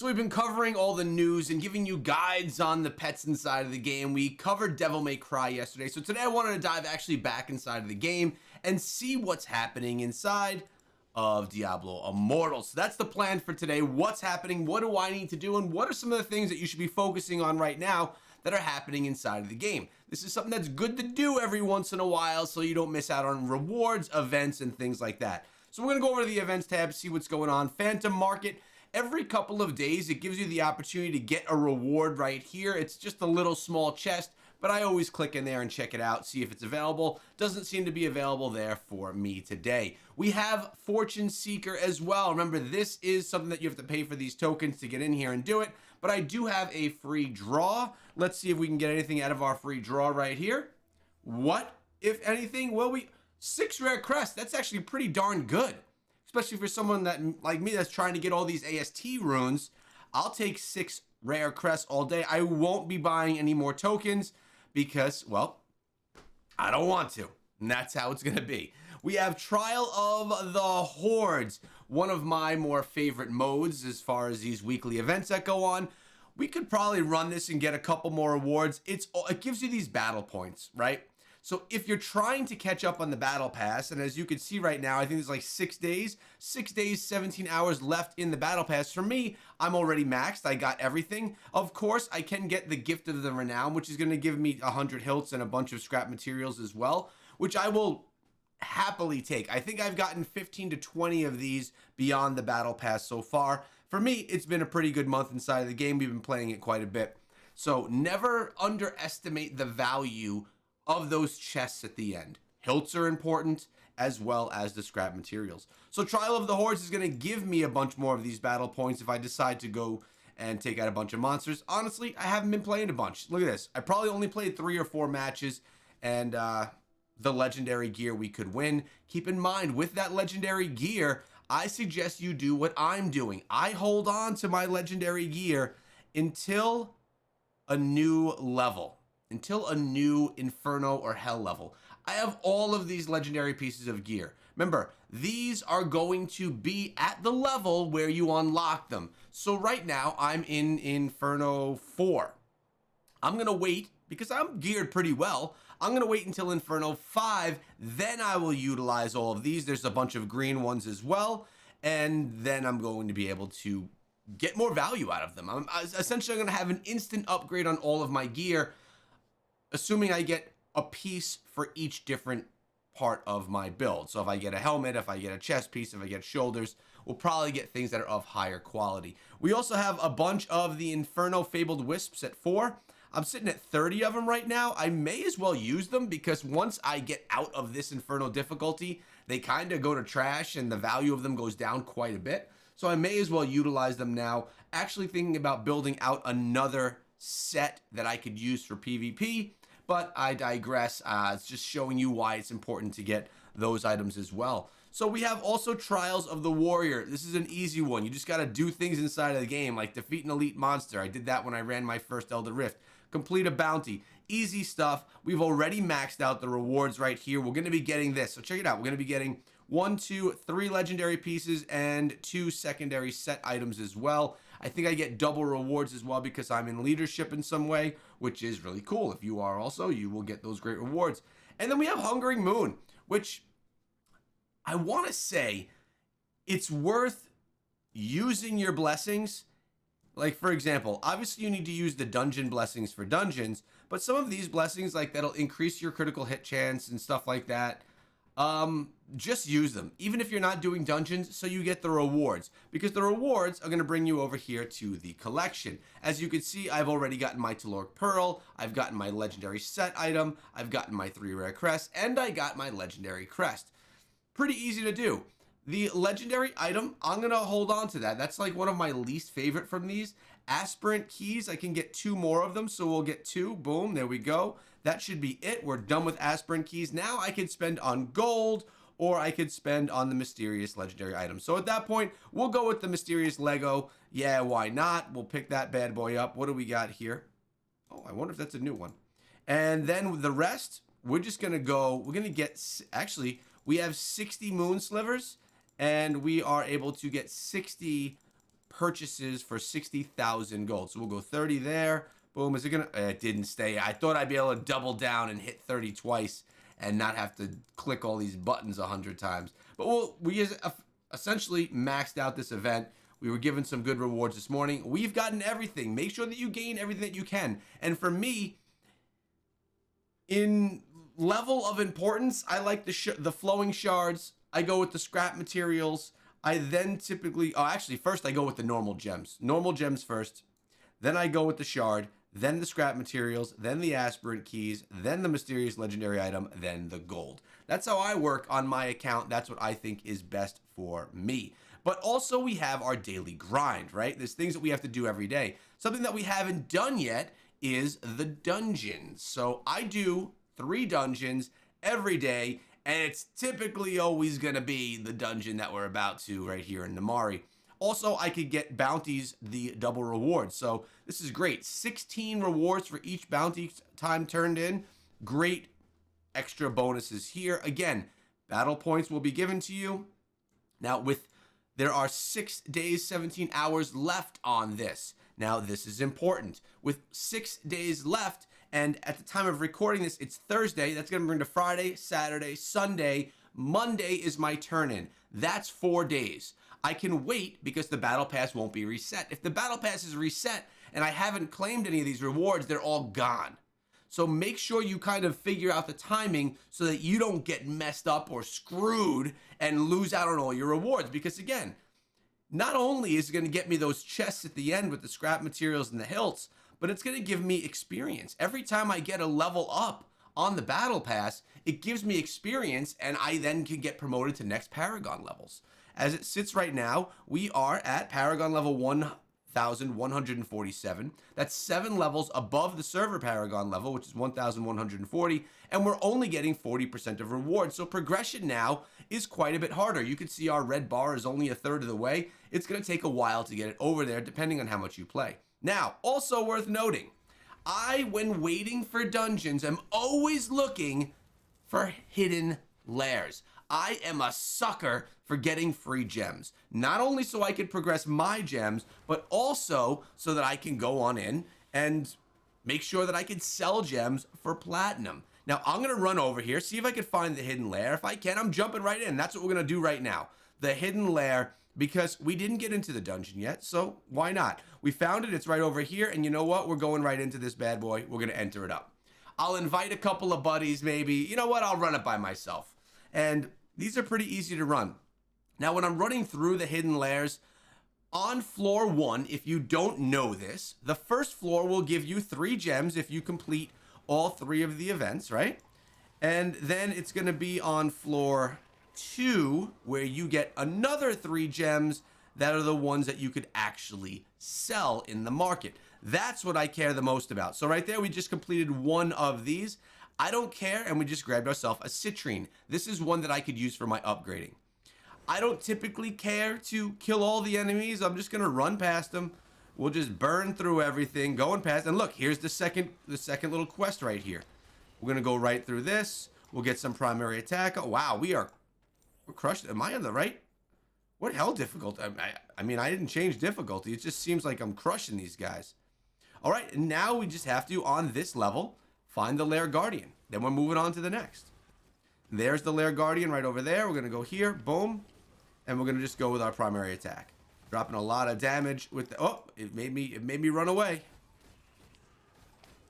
So we've been covering all the news and giving you guides on the pets inside of the game. We covered Devil May Cry yesterday. So today I wanted to dive actually back inside of the game and see what's happening inside of Diablo Immortal. So that's the plan for today. What's happening? What do I need to do? And what are some of the things that you should be focusing on right now that are happening inside of the game? This is something that's good to do every once in a while so you don't miss out on rewards, events, and things like that. So we're going to go over to the events tab, see what's going on. Phantom Market. Every couple of days, it gives you the opportunity to get a reward right here. It's just a little small chest, but I always click in there and check it out, see if it's available. Doesn't seem to be available there for me today. We have Fortune Seeker as well. Remember, this is something that you have to pay for these tokens to get in here and do it, but I do have a free draw. Let's see if we can get anything out of our free draw right here. What, if anything? Well, 6 rare crests. That's actually pretty darn good. Especially for someone that like me that's trying to get all these AST runes. I'll take 6 rare crests all day. I won't be buying any more tokens because, well, I don't want to. And that's how it's going to be. We have Trial of the Hordes, one of my more favorite modes as far as these weekly events that go on. We could probably run this and get a couple more rewards. It gives you these battle points, right? So if you're trying to catch up on the battle pass, and as you can see right now, I think there's like 6 days, 17 hours left in the battle pass. For me, I'm already maxed. I got everything. Of course, I can get the Gift of the Renown, which is going to give me 100 hilts and a bunch of scrap materials as well, which I will happily take. I think I've gotten 15 to 20 of these beyond the battle pass so far. For me, it's been a pretty good month inside of the game. We've been playing it quite a bit. So never underestimate the value of those chests at the end. Hilts are important, as well as the scrap materials. So Trial of the Hordes is going to give me a bunch more of these battle points if I decide to go and take out a bunch of monsters. Honestly, I haven't been playing a bunch. Look at this. I probably only played 3 or 4 matches, and the legendary gear we could win. Keep in mind, with that legendary gear, I suggest you do what I'm doing. I hold on to my legendary gear until a new level. Until a new Inferno or Hell level. I have all of these legendary pieces of gear. Remember, these are going to be at the level where you unlock them. So right now, I'm in Inferno 4. I'm going to wait, because I'm geared pretty well, I'm going to wait until Inferno 5, then I will utilize all of these. There's a bunch of green ones as well, and then I'm going to be able to get more value out of them. I'm going to have an instant upgrade on all of my gear, assuming I get a piece for each different part of my build. So if I get a helmet, if I get a chest piece, if I get shoulders, we'll probably get things that are of higher quality. We also have a bunch of the Inferno Fabled Wisps at 4. I'm sitting at 30 of them right now. I may as well use them because once I get out of this Inferno difficulty, they kind of go to trash and the value of them goes down quite a bit. So I may as well utilize them now. Actually thinking about building out another set that I could use for PvP. But I digress. It's just showing you why it's important to get those items as well. So we have also Trials of the Warrior. This is an easy one. You just got to do things inside of the game, like defeat an elite monster. I did that when I ran my first Elder Rift. Complete a bounty. Easy stuff. We've already maxed out the rewards right here. We're going to be getting this. So check it out. We're going to be getting 1, 2, 3 legendary pieces and 2 secondary set items as well. I think I get double rewards as well because I'm in leadership in some way, which is really cool. If you are also, you will get those great rewards. And then we have Hungering Moon, which I want to say it's worth using your blessings. Like, for example, obviously you need to use the dungeon blessings for dungeons, but some of these blessings, like that'll increase your critical hit chance and stuff like that, just use them, even if you're not doing dungeons, so you get the rewards, because the rewards are going to bring you over here to the collection. As you can see, I've already gotten my Taloric Pearl, I've gotten my legendary set item, I've gotten my 3 rare crests, and I got my legendary crest. Pretty easy to do. The legendary item, I'm going to hold on to that. That's like one of my least favorite from these. Aspirant keys, I can get 2 more of them, so we'll get 2. Boom, there we go. That should be it. We're done with aspirant keys. Now I can spend on gold, or I could spend on the mysterious legendary item. So at that point, we'll go with the mysterious Lego. Yeah, why not? We'll pick that bad boy up. What do we got here? Oh, I wonder if that's a new one. And then the rest, we're just going to go, we're going to get, actually, we have 60 moon slivers, and we are able to get 60 purchases for 60,000 gold. So we'll go 30 there. Boom. Is it gonna? It didn't stay. I thought I'd be able to double down and hit 30 twice and not have to click all these buttons 100 times. But we essentially maxed out this event. We were given some good rewards this morning. We've gotten everything. Make sure that you gain everything that you can. And for me, in level of importance, I like the flowing shards. I go with the scrap materials. I then typically, actually, first I go with the normal gems. Normal gems first. Then I go with the shard, then the scrap materials, then the aspirant keys, then the mysterious legendary item, then the gold. That's how I work on my account. That's what I think is best for me. But also we have our daily grind, right? There's things that we have to do every day. Something that we haven't done yet is the dungeons. So I do 3 dungeons every day, and it's typically always going to be the dungeon that we're about to right here in Namari. Also, I could get bounties, the double rewards. So this is great. 16 rewards for each bounty time turned in. Great extra bonuses here. Again, battle points will be given to you. Now, there are 6 days, 17 hours left on this. Now, this is important. With 6 days left, and at the time of recording this, it's Thursday. That's going to bring to Friday, Saturday, Sunday. Monday is my turn-in. That's 4 days. I can wait because the battle pass won't be reset. If the battle pass is reset and I haven't claimed any of these rewards, they're all gone. So make sure you kind of figure out the timing so that you don't get messed up or screwed and lose out on all your rewards. Because again, not only is it going to get me those chests at the end with the scrap materials and the hilts, but it's going to give me experience. Every time I get a level up on the battle pass, it gives me experience, and I then can get promoted to next Paragon levels. As it sits right now, we are at Paragon level 1,147. That's 7 levels above the server Paragon level, which is 1,140, and we're only getting 40% of rewards. So progression now is quite a bit harder. You can see our red bar is only a third of the way. It's going to take a while to get it over there, depending on how much you play. Now, also worth noting, when waiting for dungeons, I'm always looking for hidden lairs. I am a sucker for getting free gems. Not only so I can progress my gems, but also so that I can go on in and make sure that I can sell gems for platinum. Now, I'm going to run over here, see if I can find the hidden lair. If I can, I'm jumping right in. That's what we're going to do right now. The hidden lair, because we didn't get into the dungeon yet, so why not? We found it. It's right over here, and you know what? We're going right into this bad boy. We're going to enter it up. I'll invite a couple of buddies, maybe. You know what? I'll run it by myself. And these are pretty easy to run. Now, when I'm running through the hidden lairs, on floor 1, if you don't know this, the first floor will give you 3 gems if you complete all 3 of the events, right? And then it's going to be on floor 2 where you get another 3 gems that are the ones that you could actually sell in the market. That's what I care the most about. So right there, we just completed 1 of these. I don't care, and we just grabbed ourselves a citrine. This is one that I could use for my upgrading. I don't typically care to kill all the enemies. I'm just going to run past them. We'll just burn through everything, going past. And look, here's the second little quest right here. We're going to go right through this. We'll get some primary attack. Oh, wow, we're crushed. Am I on the right? What hell difficulty? I mean, I didn't change difficulty. It just seems like I'm crushing these guys. All right, and now we just have to, on this level, find the Lair Guardian. Then we're moving on to the next. There's the Lair Guardian right over there. We're going to go here, boom, and we're going to just go with our primary attack. Dropping a lot of damage with the... Oh, it made me run away.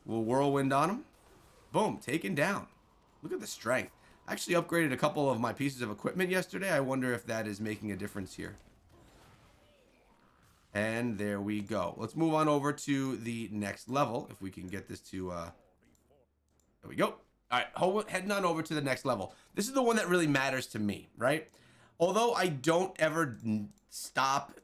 We'll whirlwind on him. Boom, taken down. Look at the strength. I actually upgraded a couple of my pieces of equipment yesterday. I wonder if that is making a difference here. And there we go. Let's move on over to the next level. If we can get this to... There we go. All right, heading on over to the next level. This is the one that really matters to me, right? Although I don't ever stop...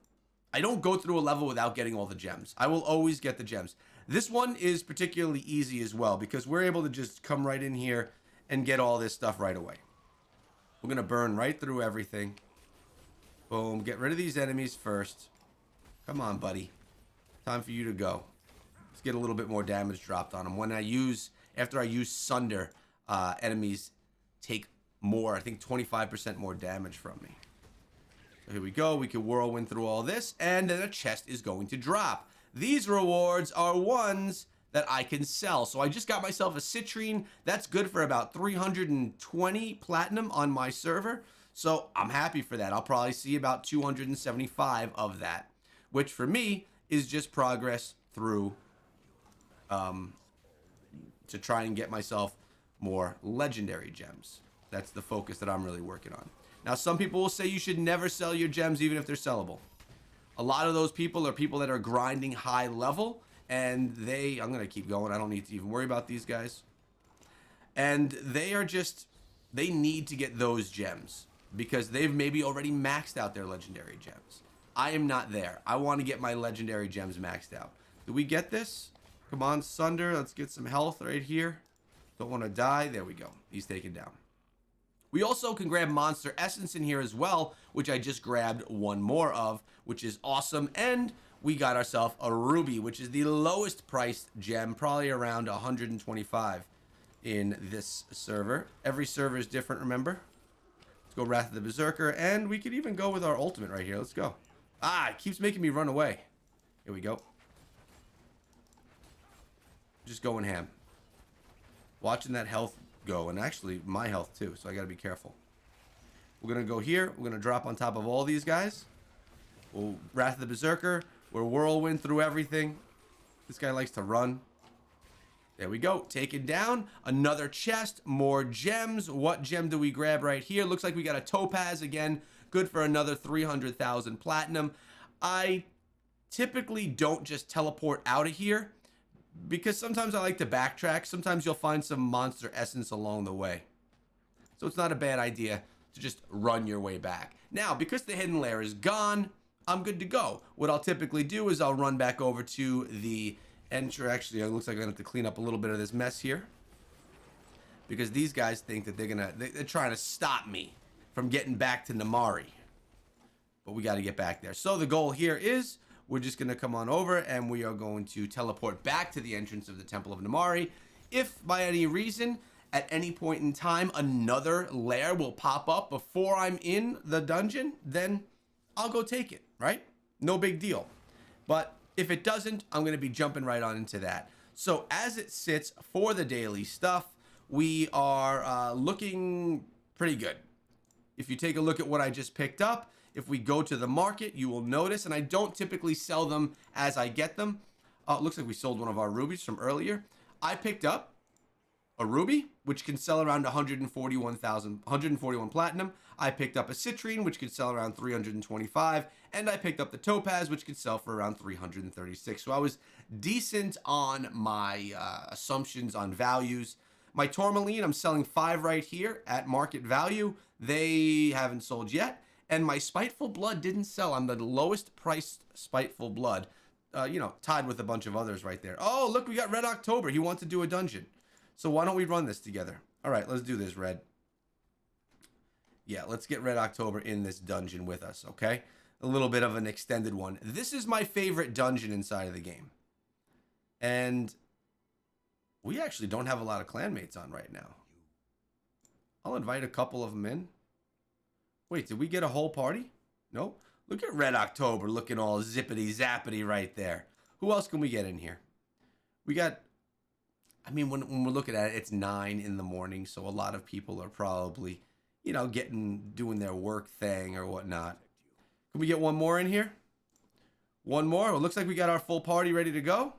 I don't go through a level without getting all the gems. I will always get the gems. This one is particularly easy as well because we're able to just come right in here and get all this stuff right away. We're going to burn right through everything. Boom. Get rid of these enemies first. Come on, buddy. Time for you to go. Let's get a little bit more damage dropped on them. After I use Sunder, enemies take more, I think 25% more damage from me. So here we go. We can whirlwind through all this, and then a chest is going to drop. These rewards are ones that I can sell. So I just got myself a citrine. That's good for about 320 platinum on my server. So I'm happy for that. I'll probably see about 275 of that, which for me is just progress through to try and get myself more legendary gems. That's the focus that I'm really working on. Now, some people will say you should never sell your gems even if they're sellable. A lot of those people are people that are grinding high level, and I'm going to keep going. I don't need to even worry about these guys. And they need to get those gems because they've maybe already maxed out their legendary gems. I am not there. I want to get my legendary gems maxed out. Do we get this? Come on, Sunder. Let's get some health right here. Don't want to die. There we go. He's taken down. We also can grab Monster Essence in here as well, which I just grabbed one more of, which is awesome. And we got ourselves a Ruby, which is the lowest priced gem, probably around 125 in this server. Every server is different, remember? Let's go Wrath of the Berserker, and we could even go with our ultimate right here. Let's go. Ah, it keeps making me run away. Here we go. Just going ham. Watching that health go, and actually my health too, so I gotta be careful. We're gonna go here. We're gonna drop on top of all these guys. We'll Wrath of the Berserker. We're whirlwind through everything. This guy likes to run. There we go. Taken down. Another chest. More gems. What gem do we grab right here? Looks like we got a topaz again. Good for another 300,000 platinum. I typically don't just teleport out of here because sometimes I like to backtrack. Sometimes you'll find some monster essence along the way. So it's not a bad idea to just run your way back. Now, because the hidden layer is gone, I'm good to go. What I'll typically do is I'll run back over to the entry. Actually, it looks like I'm gonna have to clean up a little bit of this mess here because these guys think that they're trying to stop me from getting back to Namari. But we got to get back there. So the goal here is we're just going to come on over and we are going to teleport back to the entrance of the Temple of Namari. If by any reason, at any point in time, another lair will pop up before I'm in the dungeon, then I'll go take it, right? No big deal. But if it doesn't, I'm going to be jumping right on into that. So as it sits for the daily stuff, we are looking pretty good. If you take a look at what I just picked up, if we go to the market, you will notice, and I don't typically sell them as I get them. It looks like we sold one of our rubies from earlier. I picked up a ruby, which can sell around 141 platinum. I picked up a citrine, which could sell around 325, and I picked up the topaz, which could sell for around 336. So I was decent on my assumptions on values. My tourmaline, I'm selling 5 right here at market value. They haven't sold yet. And my Spiteful Blood didn't sell. I'm the lowest priced Spiteful Blood. Tied with a bunch of others right there. Oh, look, we got Red October. He wants to do a dungeon. So why don't we run this together? All right, let's do this, Red. Yeah, let's get Red October in this dungeon with us, okay? A little bit of an extended one. This is my favorite dungeon inside of the game. And we actually don't have a lot of clanmates on right now. I'll invite a couple of them in. Wait, did we get a whole party? Nope. Look at Red October looking all zippity zappity right there. Who else can we get in here? We got, I mean, when we're looking at it, it's 9 in the morning, so a lot of people are probably, doing their work thing or whatnot. Can we get one more in here? One more? It looks like we got our full party ready to go.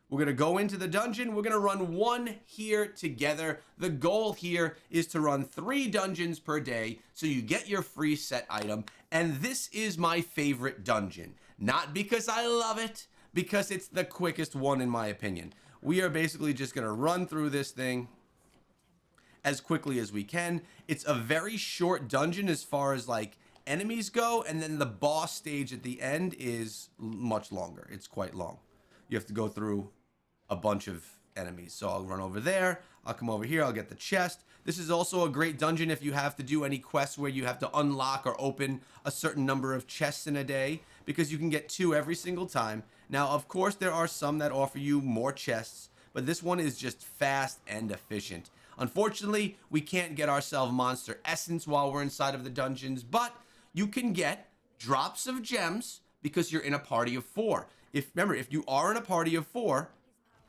We're going to go into the dungeon. We're going to run 1 here together. The goal here is to run 3 dungeons per day so you get your free set item. And this is my favorite dungeon. Not because I love it, because it's the quickest one in my opinion. We are basically just going to run through this thing as quickly as we can. It's a very short dungeon as far as like enemies go. And then the boss stage at the end is much longer. It's quite long. You have to go through a bunch of enemies. So I'll run over there. I'll come over here. I'll get the chest. This is also a great dungeon if you have to do any quests where you have to unlock or open a certain number of chests in a day, because you can get 2 every single time. Now, of course, there are some that offer you more chests, but this one is just fast and efficient. Unfortunately, we can't get ourselves Monster Essence while we're inside of the dungeons, but you can get drops of gems because you're in a party of 4. Remember, if you are in a party of 4,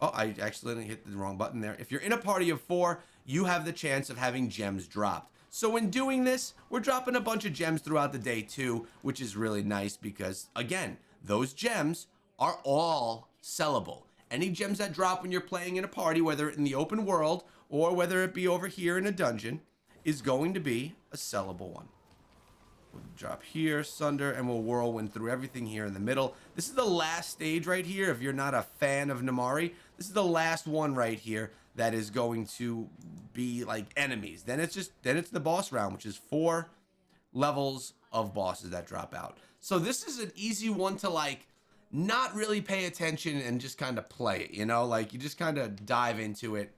oh, I accidentally hit the wrong button there. If you're in a party of 4, you have the chance of having gems dropped. So in doing this, we're dropping a bunch of gems throughout the day too, which is really nice because, again, those gems are all sellable. Any gems that drop when you're playing in a party, whether in the open world or whether it be over here in a dungeon, is going to be a sellable one. We'll drop here, Sunder, and we'll whirlwind through everything here in the middle. This is the last stage right here. If you're not a fan of Namari, this is the last one right here that is going to be like enemies. Then it's the boss round, which is 4 levels of bosses that drop out. So this is an easy one to like not really pay attention and just kind of play it, you know? Like you just kind of dive into it.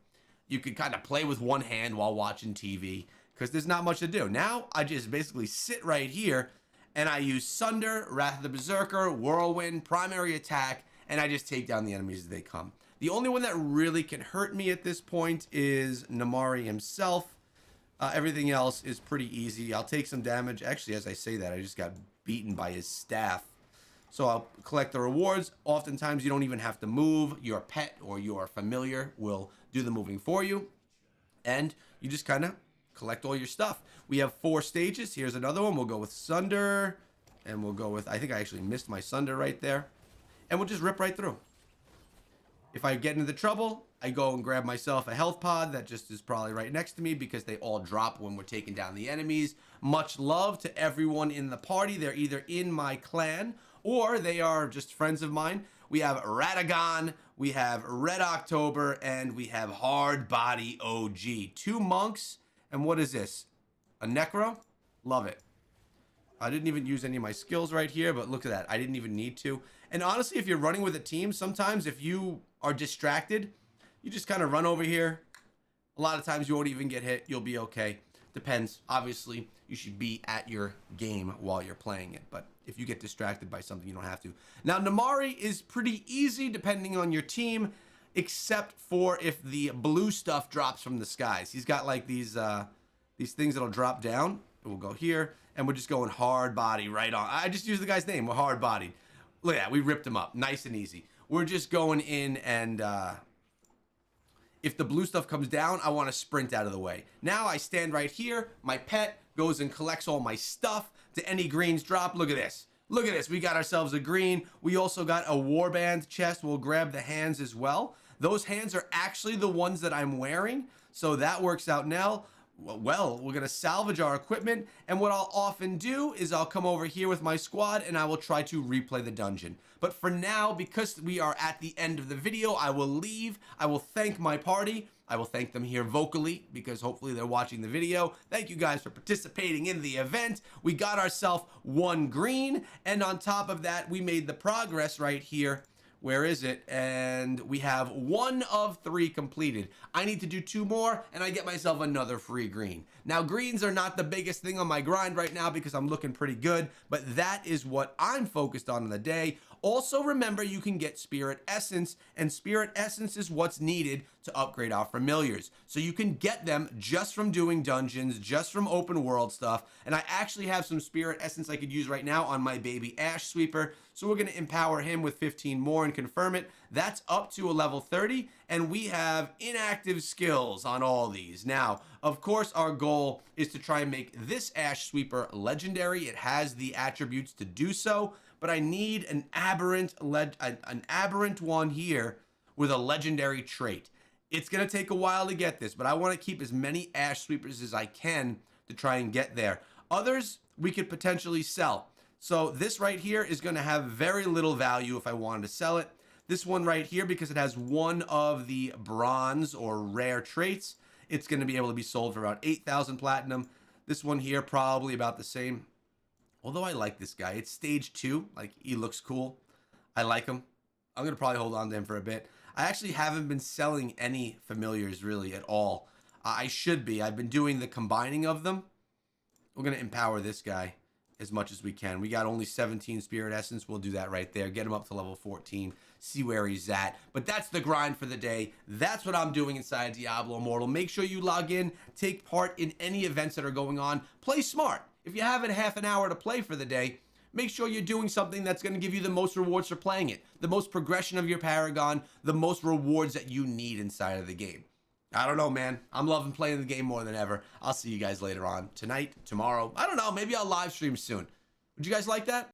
You could kind of play with one hand while watching TV because there's not much to do. Now I just basically sit right here and I use Sunder, Wrath of the Berserker, Whirlwind, Primary Attack, and I just take down the enemies as they come. The only one that really can hurt me at this point is Namari himself. Everything else is pretty easy. I'll take some damage. Actually, as I say that, I just got beaten by his staff. So I'll collect the rewards. Oftentimes, you don't even have to move. Your pet or your familiar will do the moving for you. And you just kind of collect all your stuff. We have 4 stages. Here's another one. We'll go with Sunder. And we'll go with, I think I actually missed my Sunder right there. And we'll just rip right through. If I get into trouble, I go and grab myself a health pod that just is probably right next to me because they all drop when we're taking down the enemies. Much love to everyone in the party. They're either in my clan or they are just friends of mine. We have Radagon, we have Red October, and we have Hard Body OG. 2 monks, and what is this? A Necro? Love it. I didn't even use any of my skills right here, but look at that. I didn't even need to. And honestly, if you're running with a team, sometimes if you are distracted, you just kind of run over here. A lot of times you won't even get hit. You'll be okay. Depends. Obviously, you should be at your game while you're playing it. But if you get distracted by something, you don't have to. Now, Namari is pretty easy depending on your team, except for if the blue stuff drops from the skies. He's got like these things that'll drop down. We'll go here, and we're just going hard body right on. I just used the guy's name. We're hard bodied. Look at that. We ripped him up. Nice and easy. We're just going in and if the blue stuff comes down, I want to sprint out of the way. Now I stand right here. My pet goes and collects all my stuff. To any greens drop, look at this. Look at this. We got ourselves a green. We also got a warband chest. We'll grab the hands as well. Those hands are actually the ones that I'm wearing. So that works out now. Well, we're going to salvage our equipment, and what I'll often do is I'll come over here with my squad and I will try to replay the dungeon. But for now, because we are at the end of the video, I will leave. I will thank my party. I will thank them here vocally because hopefully they're watching the video. Thank you guys for participating in the event. We got ourselves 1 green, and on top of that, we made the progress right here. Where is it? And we have 1 of 3 completed. I need to do 2 more and I get myself another free green. Now, greens are not the biggest thing on my grind right now because I'm looking pretty good, but that is what I'm focused on in the day. Also, remember, you can get Spirit Essence, and Spirit Essence is what's needed to upgrade our familiars. So you can get them just from doing dungeons, just from open world stuff. And I actually have some Spirit Essence I could use right now on my baby Ash Sweeper. So we're going to empower him with 15 more and confirm it. That's up to a level 30, and we have inactive skills on all these. Now, of course, our goal is to try and make this Ash Sweeper legendary. It has the attributes to do so, but I need an aberrant one here with a legendary trait. It's going to take a while to get this, but I want to keep as many Ash Sweepers as I can to try and get there. Others we could potentially sell. So this right here is going to have very little value if I wanted to sell it. This one right here, because it has 1 of the bronze or rare traits, it's going to be able to be sold for about 8,000 platinum. This one here, probably about the same. Although I like this guy. It's stage 2. Like, he looks cool. I like him. I'm going to probably hold on to him for a bit. I actually haven't been selling any familiars really at all. I should be. I've been doing the combining of them. We're going to empower this guy as much as we can. We got only 17 Spirit Essence. We'll do that right there. Get him up to level 14. See where he's at. But that's the grind for the day. That's what I'm doing inside Diablo Immortal. Make sure you log in. Take part in any events that are going on. Play smart. if you have half an hour to play for the day, make sure you're doing something that's going to give you the most rewards for playing it, the most progression of your Paragon, the most rewards that you need inside of the game. I don't know, man. I'm loving playing the game more than ever. I'll see you guys later on tonight, tomorrow. I don't know. Maybe I'll live stream soon. Would you guys like that?